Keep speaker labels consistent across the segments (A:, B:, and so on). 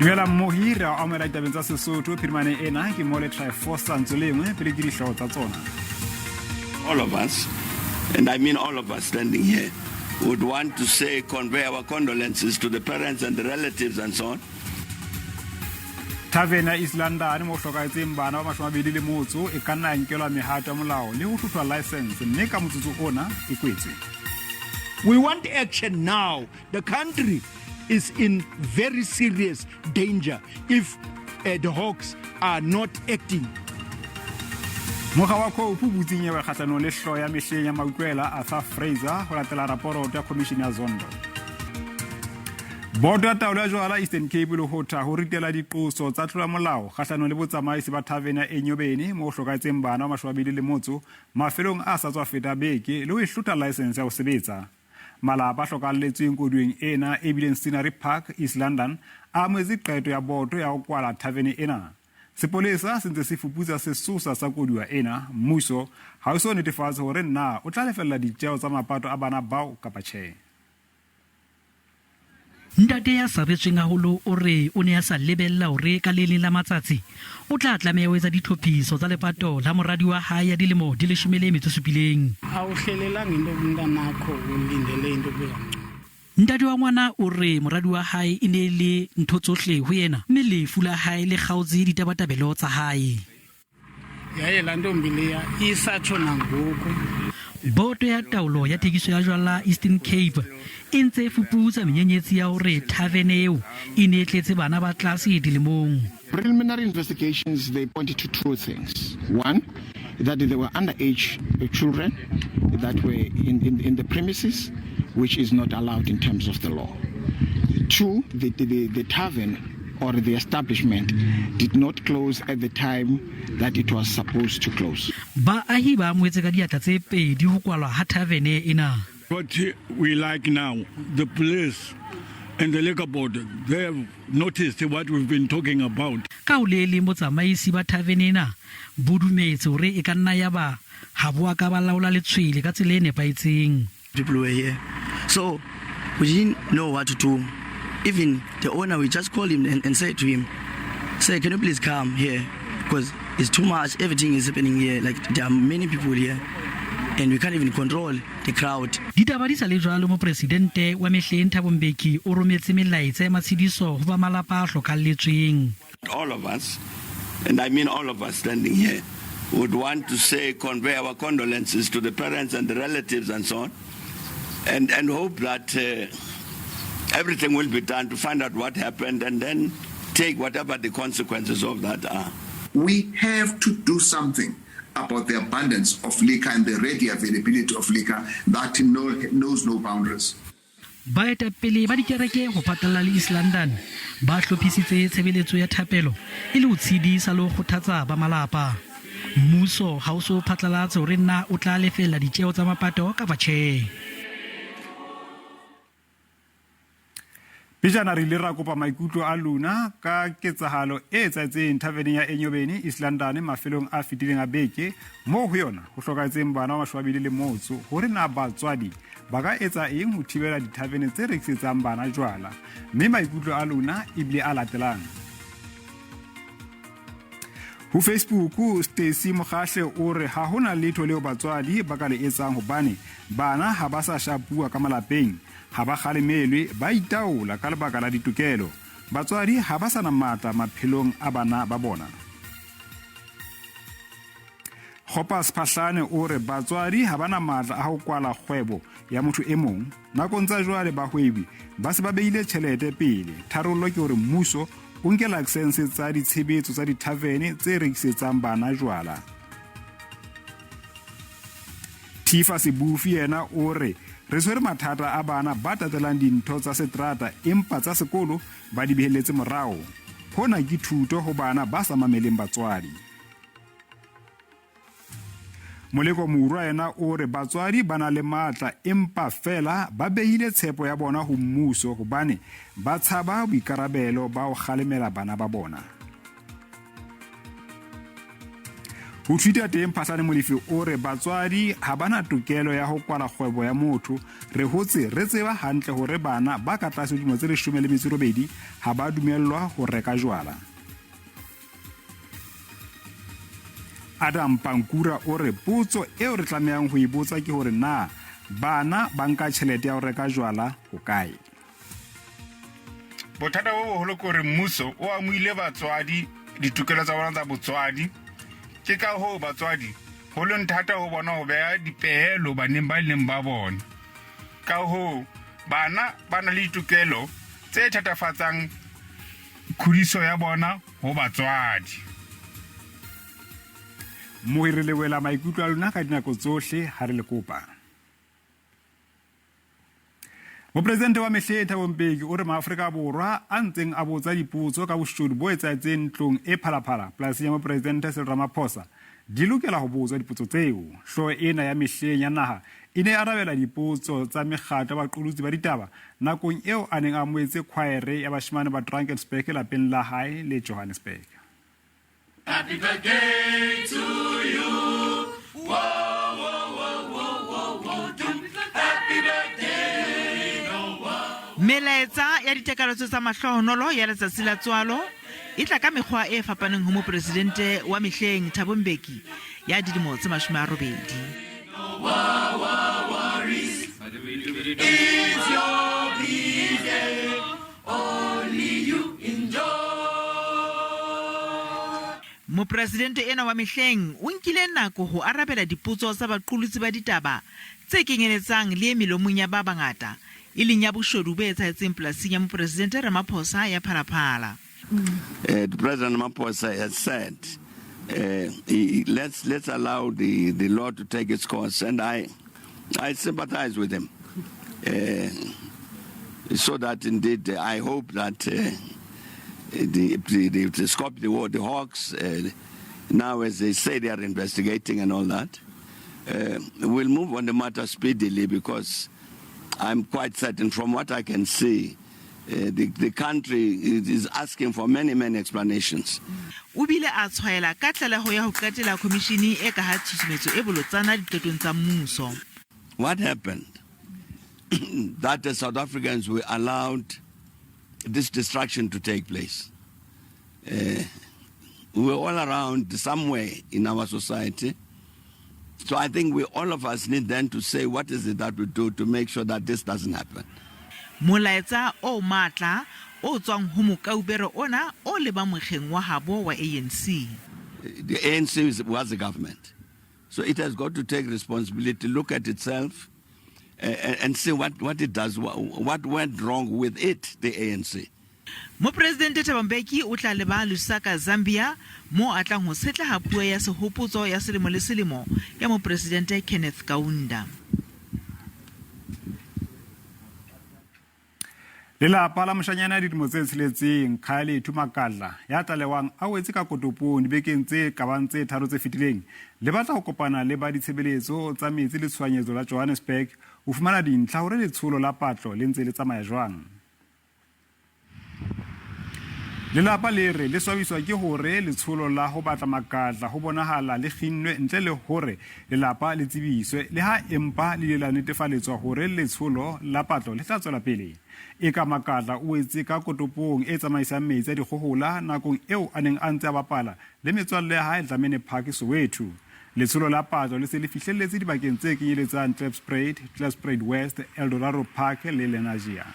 A: Dumela mmohi re a amela ditabeng tsa Sesotho phirimane ena ke mo letshwele fosa ntsolengwe pele ke dihlooho tsa tsona.
B: All of us, and I mean all of us standing here, would want to say, convey our condolences to the parents and the relatives and so on.
A: Thavene East London mo hlokaetseng bana ba 21 e ka nna nkelwa mehato ya molao le ho hlwahlwa license mme ka motsotso ona e kwetswe.
C: We want action now. The country is in very serious danger if the hawks are not acting.
A: Mokga wa khoupu butsinyewe kgahlanong le hlooho ya mehleng ya Maikutlo Arthur Fraser ho latela raporoto ya Commission ya Zondo. Bodo ya taolo ya jwala Eastern Cape le hotha ho ritela diqoso tsa tlolo ya molao kgahlanong le Botsamaisi ba thavene ya enyobeni mo hlokaetseng bana ba 21 mafelong a sa tswa feta beke le ho hlotha license ya ho sebetsa. Malapa hlokalletsweng koduweng ena ebileng Scenery Park East London a moetse qeto ya boto ya ho kwala thavene ena. Sepolesa se ntse se fuputsa sesosa sa koduwa ena mmuso ha o so netefatsa hore na o tla lefella ditjeo tsa mapato a bana bao kapa tjhe.
D: Ntate ya saretsweng haholo o re o ne a sa lebella hore ka le leng la matsatsi o tla tlameha ho etsa ditlhophiso tsa lepato la moradi wa hae ya dilemo di 17.
E: Awuhlelelang into kumntanakho ulindele into beyangcono.
D: Ntate wa ngwana o re moradi wa hae e ne le ntho tsohle ho yena mme lefu la hae le kgaotse ditabatabelo tsa hae.
E: Yaye la ntombi leya isatsho nangoku.
D: Boto ya taolo ya thekiso ya jwala Eastern Cape e ntse e fuputsa menyenyetsi ya hore thavene eo e ne tletse bana ba tlase dilemong.
F: Preliminary investigations, they pointed to two things. One, that there were underage children that were in the premises, which is not allowed in terms of the law. Two, the tavern or the establishment did not close at the time that it was supposed to close.
D: Baahi ba amoetse ka diatla tse pedi ho kwalwa ha thavene ena.
G: What we like now, the police and the liquor board, they have noticed what we've been talking about.
D: Ka o le Botsamaisi ba thavene ena bo dumetse hore e ka nna ya ba ha boa ka ba laola letshwele ka tsela e nepaetseng.
H: People were here, so we didn't know what to do. Even the owner, we just called him and said to him, "Sir, can you please come here? Because it's too much, everything is happening here. Like there are many people here and we can't even control the crowd."
D: Ditaba di sa le jwalo Mopresidente wa mehleng Thabo Mbeki o rometse melaetsa ya matshidiso ho ba malapa a hlokalletsweng.
B: All of us, and I mean all of us standing here, would want to say, convey our condolences to the parents and the relatives and so on, and hope that everything will be done to find out what happened and then take whatever the consequences of that are.
I: We have to do something about the abundance of liquor and the ready availability of liquor that knows no boundaries.
D: Baetapele ba dikereke ho patalla le East London ba hlophisitse tshebeletso ya thapelo e le ho tshedisa le ho kgothatsa ba malapa. Mmuso ha o so phatlalatse hore na o tla lefella ditjeo tsa mapato ka batjhe.
A: Pejana re ile ra kopa maikutlo a lona ka ketsahalo e etsaetseng thavene ya enyobeni East London mafelong a fetileng a beke mo ho yona ho hlokaetseng bana ba 21 hore na batswadi ba ka etsa eng ho thibela dithavene tse rekisetsang bana jwala mme maikutlo a lona e bile a latelang. Ho Facebook Stacy Mogahle o re ha hona letho leo batswadi ba ka le etsang hobane bana ha ba sa shapua ka malapeng ha ba khalemelwe ba itaola ka lebaka la ditokelo batswadi ha ba sana matla maphelong a bana ba bona. Khopas Phahlane o re batswadi ha bana matla a ho kwala kgwebo ya motho e mong nakong tsa jwale bahwebi ba se ba beile tjhelete pele tharollo ke hore mmuso o nke license tsa ditshebetso tsa dithavene tse rekisetsang bana jwala. Tifa Sibufi yena o re re tshwere mathata a bana ba tatelang dintho tsa seterata empa tsa sekolo ba di beheletse morao hona ke thuto ho bana ba sa mameleng batswadi. Moleko Murwa yena o re batswadi bana le matla empa fela ba behile tshepo ya bona ho mmuso hobane ba tshaba boikarabelo ba ho kgalemela bana ba bona. Ho thuta teng Phasane Molefi o re batswadi ha bana tokelo ya ho kwala kgwebo ya motho. Re hotse re tseba hantle hore bana ba ka tlase dilemo tse 18 ha ba dumellwa ho reka jwala. Adam Pankura o re potso eo re tlamehang ho ibotsa ke hore na bana ba nka tjhelete ya ho reka jwala ho kae.
J: Bothata bo boholo ke hore mmuso o amohile batswadi ditokelo tsa bona tsa botswadi. Ke ka ho batswadi ho le nthata ho bona ho beha dipehelo baneng ba ileng ba bona. Ka ho bana ba na le ditokelo tse thatafatsang khudiso ya bona ho batswadi.
A: Mohiri le wela maikutlo a lona ka dinako tsohle ha re le kopa. Mopresidente wa mehleng Thabo Mbeki o re Maafrika Borwa a ntseng a botsa dipotso ka boshodu bo etsahetseng ntlong e phalaphala polasing ya Mopresidente Ramaphosa di lokela ho botswa dipotso tseo. Hlooho ena ya mehleng ya naha e ne arabela dipotso tsa mekgatlo ya baqolotsi ba ditaba nakong eo a neng a amohetse khwaere ya bashemane ba Drakensberg lapeng la hae le Johannesburg.
K: Happy birthday to you. Whoa, whoa, whoa, whoa, whoa, whoa. Happy birthday, Noah.
L: Melaetsa ya ditekanyetso tsa mahlohonolo ya letsatsi la tswalo e tla ka mekgwa e fapaneng ho Mopresidente wa mehleng Thabo Mbeki ya dilemo tse 80.
K: It's your birthday. Only you enjoy.
L: Mopresidente ena wa mehleng o nkile nako ho arabela dipotso tsa baqolotsi ba ditaba tse kenyeletsang le melomong ya ba bangata e leng ya boshodu bo etsahetseng polasing ya Mopresidente Ramaphosa ya phalaphala.
B: The President Ramaphosa has said, let's allow the law to take its course, and I sympathize with him. So that indeed, I hope that the scope, the Hawks, now as they say they are investigating and all that, will move on the matter speedily, because I'm quite certain from what I can see, the country is asking for many explanations.
L: O bile a tshwaela ka tlaleho ya ho qetela komishini e ka ha tshusumetso e bolotsana diqetong tsa mmuso.
B: What happened? That the South Africans were allowed this destruction to take place. We were all around somewhere in our society. So I think all of us need then to say, what is it that we do to make sure that this doesn't happen?
L: Molaetsa o matla o tswang ho mokaubere ona o leba mokgeng wa habo wa ANC.
B: The ANC was the government. So it has got to take responsibility, look at itself, and see what it does, what went wrong with it, the ANC.
L: Mopresidente Thabo Mbeki o tla leba Lusaka, Zambia, mo a tlang ho setla ha puo ya sehopotso ya selemo le selemo ya Mopresidente Kenneth Kaunda.
A: Lelapa la moshanyana ya dilemo tse tsheletseng Khalethu Magadla ya tlalewang a wetse ka kotopong dibekeng tse kabang tse tharo tse fetileng le batla ho kopana le ba ditshebeletso tsa metsi le tshwanyezo la Johannesburg ho fumana dintlha hore letsholo la patlo le ntse le tsamaya jwang. Lelapa le re le swabiswa ke hore letsholo la ho batla Magadla ho bonahala le kginnwe ntle le hore lelapa le tsebiswe le ha empa le la netefaletswa hore letsholo la patlo le tla tswela pele. E ka Magadla o etse ka kotopong e tsamaisang metsi a dikgohola nakong eo a neng a ntse a bapala le metswalle ya hae Dlamini Park Soweto. Letsholo la patlo le se le fihlelletse dibakeng tse kenyeletsang Klipspruit West, Eldorado Park le Lenasia.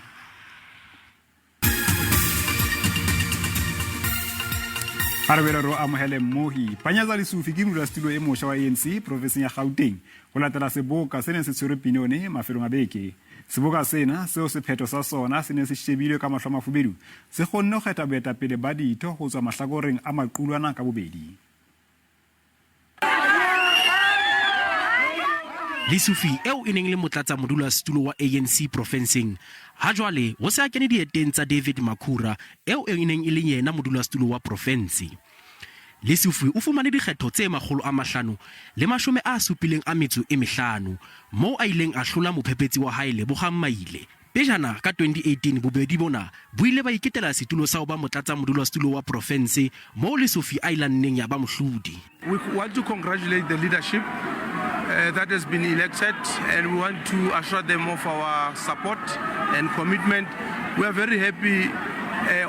A: Arabelaro amohele mohi panyaza lisufi ke modulasetulo e mosha wa ANC province ya Gauteng go latela seboka se ne se tshwere pinone mafelong a beke. Seboka sena seo sephetho sa sona se ne se shebilwe ka mahlo a mafubedu se kgonne go kgetha boetapele ba ditho go tswa mahlakoreng a maqulwana ka bobedi.
M: Lisufi eo e neng le motlatsa modulasetulo wa ANC provinceng ha jwale ho se a kene dieteng tsa David Makhura eo e neng e le yena modulasetulo wa province. Lisufi o fumane dikgetho tse 575 moo a ileng a hlola mophephetsi wa hae Lebogang Maile. pejana ka 2018 bobedi bona bo ile ba iketela setulo sa ho ba motlatsa modulasetulo wa province mo le Sophie Islandeng ya ba mohlodi.
N: We want to congratulate the leadership that has been elected, and we want to assure them of our support and commitment. We are very happy.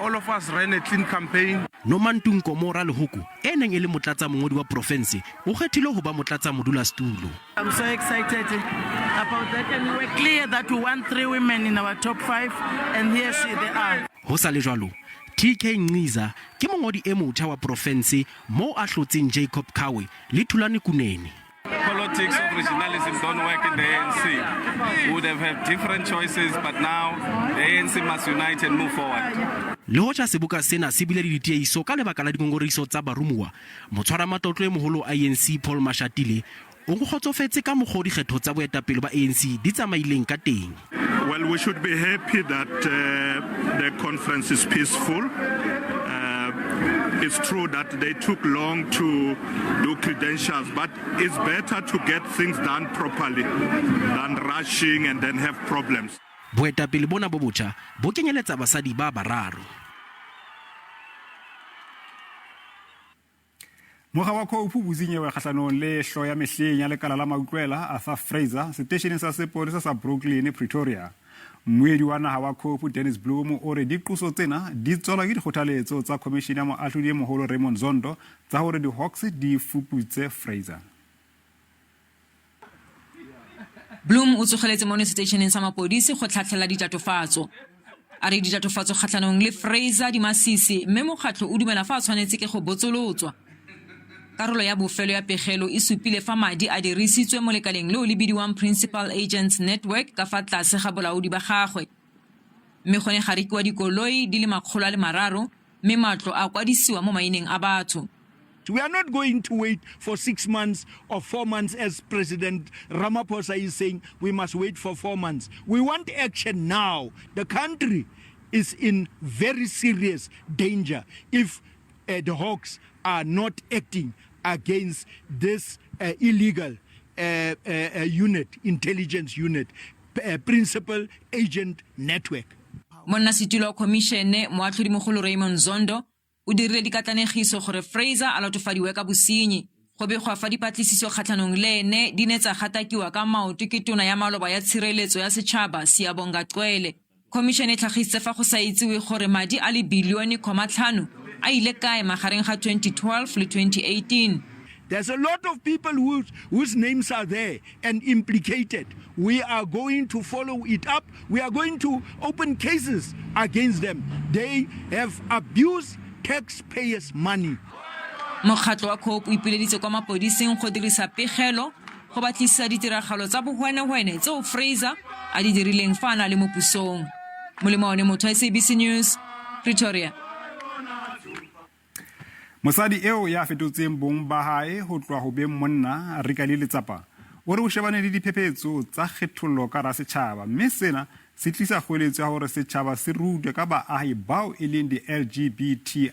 N: All of us ran a clean campaign.
M: Nomantung Komora Lehuku, eneng ele motlatsa mongodi wa province, o kgethile ho ba motlatsa modulasetulo.
O: I'm so excited about that, and we're clear that we want 3 women in our top 5, and here they are.
M: Ho sa le jwalo, TK Ngiza ke mongodi e motjha wa province mo a hlotseng Jacob Kawe le Thulani Kunene.
P: Politics of regionalism don't work in the ANC. We would have had different choices, but now the ANC must unite and move forward.
M: Le hoja seboka sena se bile le ditiehiso ka lebaka la dikongoriso tsa barumuwa, motshwara matlotlo e moholo ANC Paul Mashatile o kgotsofetse ka mogodi dikgetho tsa boetapele ba ANC di tsamaileng ka teng.
Q: Well, we should be happy that the conference is peaceful. It's true that they took long to do credentials, but it's better to get things done properly than rushing and then have problems.
M: Boetapele bona bo botjha bo kenyeletsa basadi ba bararo.
A: Moga wa khoupu buzinyewe kgahlanong le hlo ya mehleng ya lekala la Maikutlo Arthur Fraser seteisheneng sa sepolesa sa Brooklyn Pretoria. Mmuedi wa naha wa khoupu Dennis Bloom o re diqoso tsena di tswela ke dikgothaletso tsa komishene ya moahlodi e moholo Raymond Zondo tsa hore di-Hawks di fuputse Fraser.
R: Bloom o tsogeletse mo seteisheneng sa mapodisi go tlhatlhela ditatofatso. A re ditatofatso kgatlhanong le Fraser di masisi mme mokgatlo o dumela fa tshwanetse ke go botsolotswa. Karolo ya bofelo ya pegelo e supile fa madi a dirisitswe mo lekaleng le o lebidiwang Principal Agents Network ka fa tlase ga bolaodi ba gagwe. Mme gone ga rekiwa dikoloi di le 300 mme matlo a kwadisiwa mo maineng a batho.
C: We are not going to wait for 6 months or 4 months as President Ramaphosa is saying we must wait for 4 months. We want action now. The country is in very serious danger if the Hawks are not acting against this illegal unit, intelligence unit, principal agent network.
R: Monna situlo komishene moatlhodi mogolo Raymond Zondo o dirile dikatlanegiso gore Fraser a latofadiwe ka bosenyi go be go fa dipatlisiso kgatlhanong le ene di netsa gatakiwa ka maoto ke tona ya maloba ya tshireletso ya setšhaba Siyabonga Tswile. Komishene e tlhagitse fa go sa itsewe gore madi a le bilione 5 a ile kae magareng ga 2012 le 2018.
C: There's a lot of people whose names are there and implicated. We are going to follow it up. We are going to open cases against them. They have abused taxpayers' money.
R: Mokgatlo wa COPE o ipileditse kwa mapodising go dirisa pegelo go batlisisa ditiragalo tsa bohwenehwene tseo Fraser a di dirileng fa a na le mo pusong. Molemo one motho SABC News, Pretoria.
A: Mosadi eo ya fetotseng bong ba hae ho tloa ho beng monna Rika le Letsapa o re o shebane le diphephetso tsa kgethollo ka ra setjhaba mme sena se tlisa kgoeletso ya hore setjhaba se rutwe ka baahi bao e leng di-LGBTIQA+.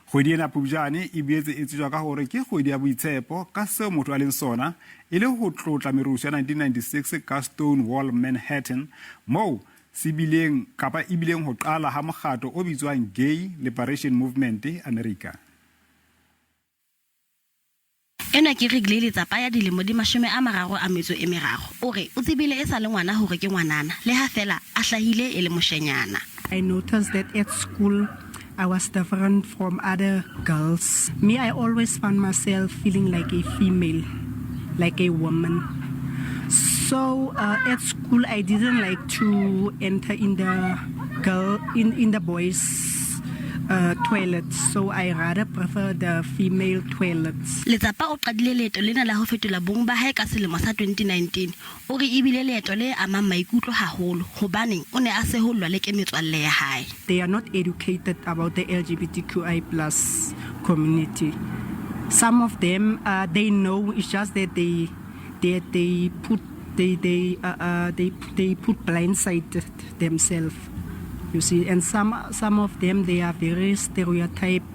A: Kgwedi ena Phupjane e boetse e tsejwa ka hore ke kgwedi ya boitshepo ka seo motho a leng sona e le ho tlotla merusu ya 1996 ka Stonewall Manhattan moo sibileng kapa ibileng ho qala ha mokgatlo o bitswang Gay Liberation Movement America.
S: Ena ke regle Letsapa ya dilemo di 33 o re o tsebile e sa le ngwana hore ke ngwanana le ha fela a hlahile e le moshenyana.
T: I noticed that at school I was different from other girls. Me, I always found myself feeling like a female, like a woman. So at school I didn't like to enter in the boys' toilets, so I rather prefer the female toilets.
S: Letsapa o qadile leeto lena la ho fetola bong ba hae ka selemo sa 2019 o re ebile leeto le amang maikutlo haholo hobaneng o ne a se hollwa le ke metswalle ya hae.
T: They are not educated about the LGBTQI+ community. Some of them they know, it's just that they put blindsided themselves, you see, and some of them they are very stereotyped.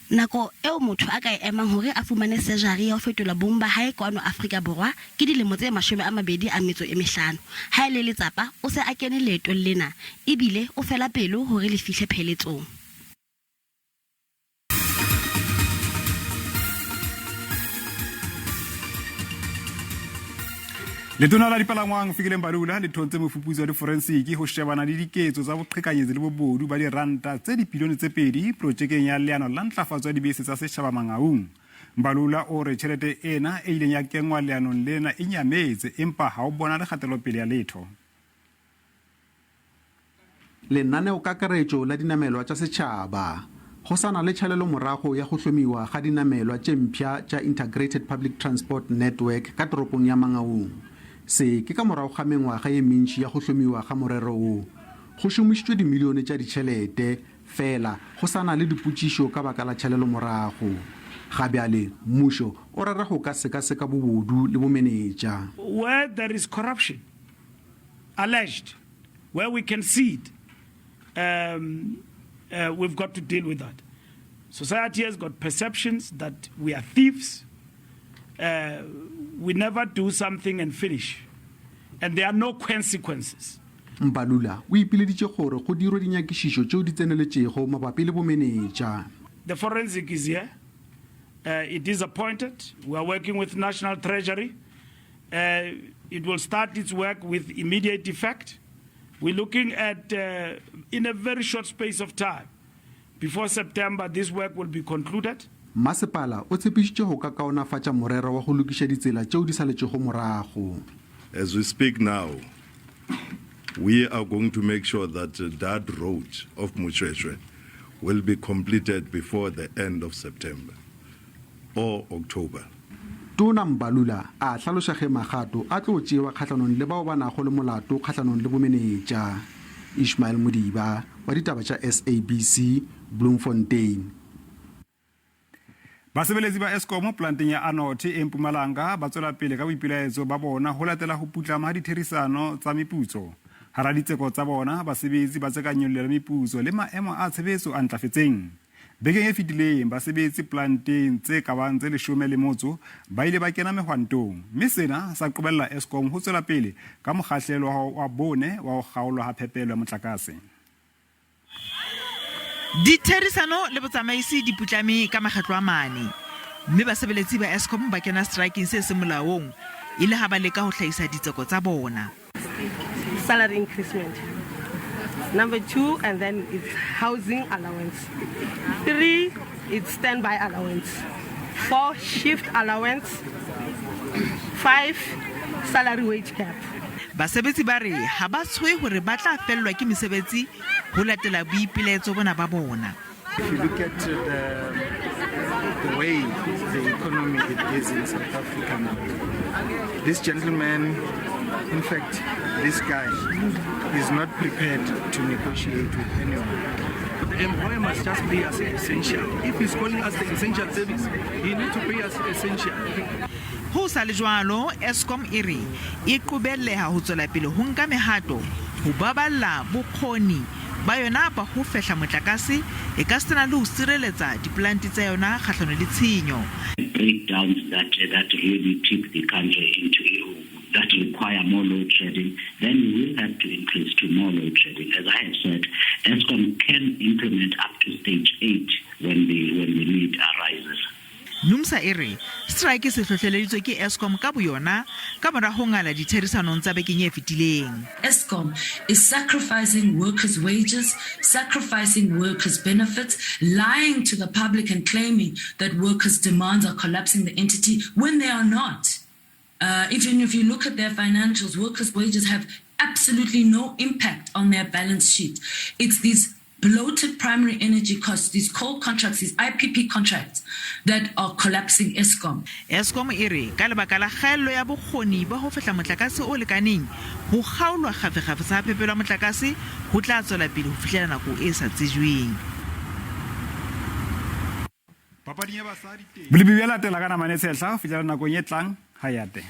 S: nako eo motho a ka e emang hore a fumane surgery ya ho fetola bong ba hae kwano Afrika Borwa ke dilemo tse 25. Ha ile letsapa o se a kene leetong lena ebile o fela pelo hore le fihle pheletsong.
A: Letona la dipalangwang Fikile Mbalula le thontse mofuputsi wa di-forensic ho shebana le diketso tsa boqhekanyetsi le bobodu ba diranta tse dibilione tse 2 projekeng ya leano la ntlafatso ya dibese tsa setjhaba Mangaung. Mbalula o re tjhelete ena e ileng ya kengwa leanong lena e nyametse empa ha o bona le kgatelopele ya letho.
U: Lenaneo kakaretso la dinamelwa tsa setjhaba go sana le tšhelelo morago ya go hlomiwa ga dinamelwa tše mpšha tša Integrated Public Transport Network ka toropong ya Mangaung. Se ke ka morago ga mengwaga ye mentši ya go hlomiwa ga morero o go šomišitšwe dimilione tša ditšhelete fela go sana le dipotšišo ka baka la tšhelelo morago. Gabjale mmušo o rera go ka sekaseka bobodu le bomenetša.
C: Where there is corruption alleged, where we can see it, we've got to deal with that. Society has got perceptions that we are thieves. We never do something and finish. And there are no consequences.
U: Mbalula o ipileditše gore go dirwe dinyakišišo tšeo di tseneletšego mabapi le bomenetša.
C: The forensic is here. It is appointed. We are working with National Treasury. It will start its work with immediate effect. We're looking at, in a very short space of time, before September, this work will be concluded.
U: Masepala o tshepišitše go ka kaonafatša morero wa go lokiša ditsela tšeo di saletšego morago.
V: As we speak now, we are going to make sure that that road of Mopresidente will be completed before the end of September or October.
U: Tona Mbalula a hlaloša ge magato a tlo tšewa kgatlhanong le bao ba nago le molato kgatlhanong le bomenetša. Ishmael Mudiba wa ditaba tša SABC Bloemfontein.
A: Basebeletsi ba Eskom planteng ya Anothi e Mpumalanga ba tswela pele ka boipilaetso ba bona ho latela ho putlama ha ditherisano tsa meputso. Hara ditseko tsa bona basebetsi ba tsekanyollela meputso le maemo a tshebetso a ntlafetseng. Bekeng e fetileng basebetsi planteng tse kabang tse 10 ba ile ba kena mehwantong mme sena sa qobella Eskom ho tswela pele ka mokgahlelo wa bone wa ho kgaolwa ha phepelo ya motlakase.
L: Ditherisano le Botsamaisi di putlame ka makgetlo a mane mme basebeletsi ba Eskom ba kena striking se se molaong ile ha ba leka ho hlahisa ditseko tsa bona.
W: Salary increment. Number 2, and then it's housing allowance. 3, it's standby allowance. 4, shift allowance. 5, salary wage cap.
L: Basebetsi ba re ha ba tshwe hore ba tla fellwa ke mesebetsi ho latela boipiletso bona ba bona.
X: If you look at the way the economy is in South Africa now, this gentleman, in fact, this guy is not prepared to negotiate with anyone. But the employer must just pay us essential. If he's calling us the essential service, he needs to pay us essential.
L: Ho sa le jwalo Eskom e re e qobelleha ho tswela pele ho nka mehato ho baballa bokgoni ba yona ba ho fehla motlakase e ka sena le ho sireletsa diplanti tsa yona kgahlano le tshenyo.
Y: Breakdowns that really tip the country into that require more load shedding, then we will have to increase to more load shedding. As I have said, Eskom can implement up to stage 8 when the need arises.
L: Numsa ere strike se hlohleleditswe ke Eskom ka boyona ka mora ho ngala ditherisanong tsa bekeng e fetileng.
Z: Eskom is sacrificing workers' wages, sacrificing workers' benefits, lying to the public and claiming that workers' demands are collapsing the entity when they are not. Even if you look at their financials, workers' wages have absolutely no impact on their balance sheet. It's these bloated primary energy costs, these coal contracts, these IPP contracts that are collapsing Eskom.
L: Eskom ere ka lebaka la kgaello ya bokgoni ba ho fehla motlakase o lekaneng ho kgaolwa kgafekgafe sa phepelo ya motlakase ho tla tswela pele ho fihlela nako e sa tsejweng.
A: Bolibi bja latela ka namane tshehla ho fihlela nakong e tlang hayate.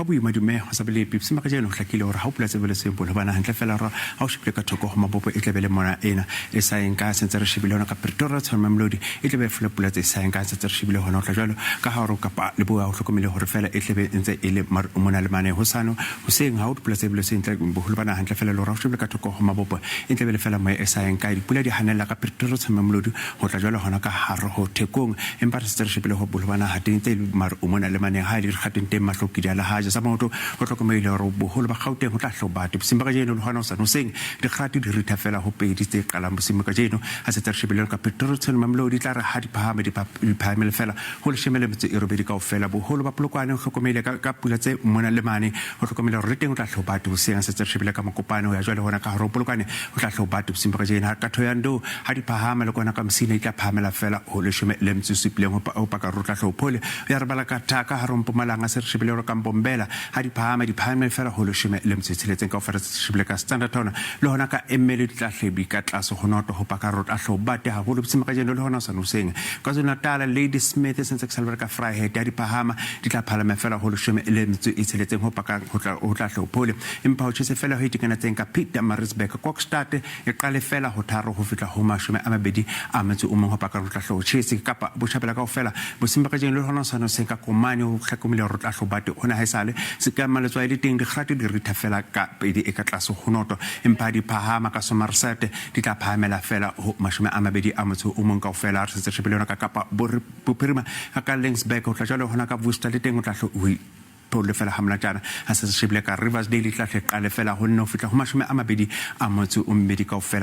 D: ka boimadume go sa bele pipse maka jeno hlakile hore ha o pula tsebele sempo le bana hantle fela ra ha o shipile ka thoko go mabopo e tlebele mona ena e sa enka sentse re shibile hona ka Pretoria Tona Mbalula e tlebe fela pula tse sa enka sentse re shibile hona o tla jalo ka ha ro kapa le boa o hlokomele hore fela e tlebe ntse e le mona le mane ho sano ho seng ha o pula tsebele sentle boholo bana hantle fela le ra o shibile ka thoko go mabopo e tlebele fela mo e sa enka dipula di hanela ka Pretoria Tona Mbalula go tla jalo hona ka haro ho thekong empa re se re shibile ho boholo bana hatente o mona le mane ha di khatente mahloki di ala haja sa moto go hlokomele hore boholo ba Gauteng go tla hlobate bosima ka jeno le hona o sa no seng di kgati di ritha fela ho pedi tse qalang bosima ka jeno ha se tshebelelo ka Pretoria Tona Mbalula di tla re ha di phahame di phahamele fela ho le shemele metse e robedi ka ofela boholo ba polokwane go hlokomele ka pula tse mona le mane go hlokomele hore teng o tla hlobate ho seng se tshebelelo ka makopane ho ya jwale hona ka haro polokwane go tla hlobate bosima ka jeno ha ka thoyando ha di phahame le kona ka msine tla phahamela fela ho le shemele metse supileng ho pa ka rotla hlophole ya re bala ka thaka ha rompo malanga se shebelelo ka Mbombela ha di phahame fela ho le shemele le mtsitseletseng ka ofela shebele ka Standard Town le hona ka emele di tla hlebi ka tlase go noto ho paka rot a hlobate ha go le btsima ka jeno le hona sa no seng ka zona tala Lady Smith sense ke salvera ka Fryhead ya di phahama di tla phalama fela ho le shemele le mtsitseletseng ho paka ho tla hlophole empa ho tshese fela ho itikana tseng ka Peter Marisbeck Kokstad e qale fela ho tharo ho fitla ho mashome a mabedi a metse o mong ho paka rot a hlochese kapa bo thabela ka ofela bosimba ka jeno le hona sa no seng ka komane ho hlakomile rot a hlobate hona ha esale se ka maletswa ile teng di kgati di ritha fela ka pedi e ka tlase go noto empa di phahama ka Somerset di tla phahamela fela ho mashome a mabedi a motho o mong ka ofela re se shebelona ka kapa bophirima ka Lensburg ho tla jalo hona ka Worcester le teng o tla le fela hamla jana ha se shebile ka Rivers Daily tla qale fela ho nno fitla ho mashome a mabedi a motho o mbedi ka ofela